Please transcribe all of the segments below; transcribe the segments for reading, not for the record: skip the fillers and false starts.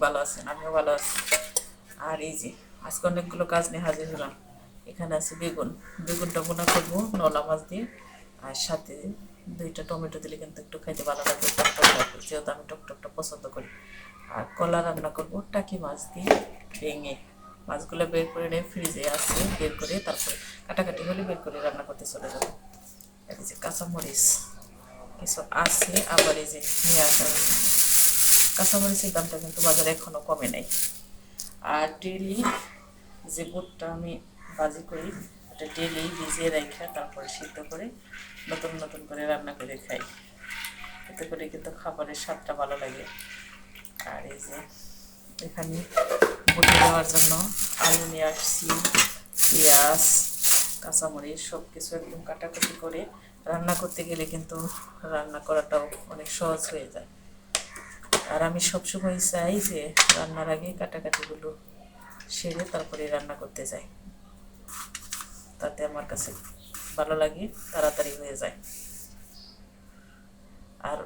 ভালো আছেন, আমিও ভালো আছি। আর এই যে আজকে অনেকগুলো কাজ নিয়ে হাজির হলাম। এখানে আছে বেগুন, বেগুনটা ভুনা করবো নলা মাছ দিয়ে, আর সাথে 2টা টমেটো দিলে কিন্তু একটু খাইতে ভালো লাগবে, টকটক লাগবে, যেহেতু আমি টকটকটা পছন্দ করি। আর কলা রান্না করবো টাকি মাছ দিয়ে ভেঙে, মাছগুলো বের করে নিয়ে ফ্রিজে আছে, বের করে তারপরে কাটাকাটি হলে বের করে রান্না করতে চলে যাবো। এই যে কাঁচামরিচ কিছু আছে, আবার এই যে নিয়ে আসা হয়েছে। কাঁচামরিচের দামটা কিন্তু বাজারে এখনও কমে নাই। আর ডেলি যে বুটটা আমি ভাজি করি, ওটা ডেলি ভিজিয়ে রেখে তারপরে সিদ্ধ করে নতুন নতুন করে রান্না করে খাই, এতে করে কিন্তু খাবারের স্বাদটা ভালো লাগে। আর এই যে এখানে বুটে দেওয়ার জন্য আলু নিয়ে আসছি, পেঁয়াজ, কাঁচামরিচ সব কিছু একদম কাটাকুটি করে রান্না করতে গেলে কিন্তু রান্না করাটাও অনেক সহজ হয়ে যায়। আর আমি সবসময় চাই যে রান্নার আগে কাটাকাটিগুলো সেরে তারপরে রান্না করতে যাই, তাতে আমার কাছে ভালো লাগে, তাড়াতাড়ি হয়ে যায়। আর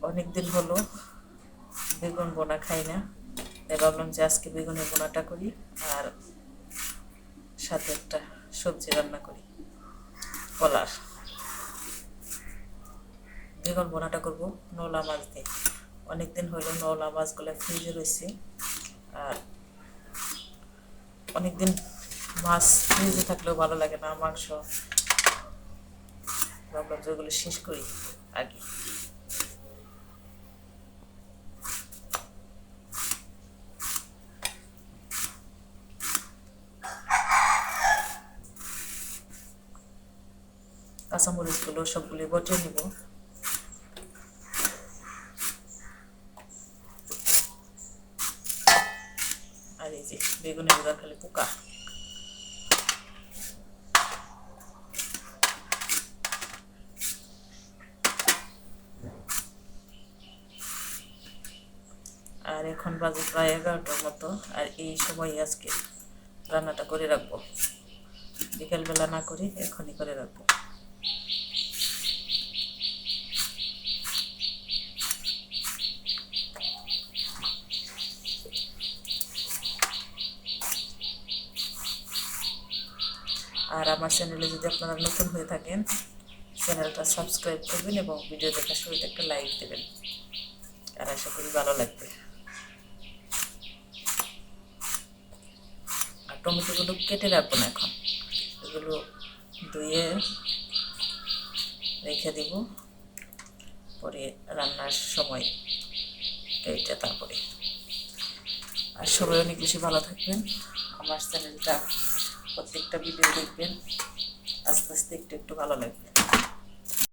অনেক দিন হলো বেগুন বোনা খাই না, তাই ভাবলাম যে আজকে বেগুনের বোনাটা করি আর সাথে একটা সবজি রান্না করি কলার। বেগুন বোনাটা করবো নলা মাছ দিয়ে। অনেকদিন হইল নলা মাছগুলো ফ্রিজে রয়েছে, আর অনেকদিন মাছ ফ্রিজে থাকলেও ভালো লাগে না, মাংস, ভাবলাম যেগুলো শেষ করি আগে। কাঁচামরিচগুলো সবগুলি বটে নিব। আর এই যে বেগুনের ভিতর খালি পোকা, আর এখন বাজে প্রায় 11টার মতো। আর এই সময় আজকে রান্নাটা করে রাখবো, বিকেলবেলা না করে এখনই করে রাখবো। আর আমার চ্যানেলে যদি আপনারা নতুন হয়ে থাকেন, চ্যানেলটা সাবস্ক্রাইব করবেন এবং ভিডিও দেখার শুরুতে একটা লাইক দেবেন, আর আশা করি ভালো লাগবে। আর টমেটোগুলো কেটে রাখবো না এখন, এগুলো ধুয়ে রেখে দিব, পরে রান্নার সময় এইটা তারপরে। আর সবাই অনেক বেশি ভালো থাকবেন, আমার চ্যানেলটা প্রত্যেকটা ভিডিও দেখবেন, আস্তে আস্তে একটু একটু ভালো লাগবে।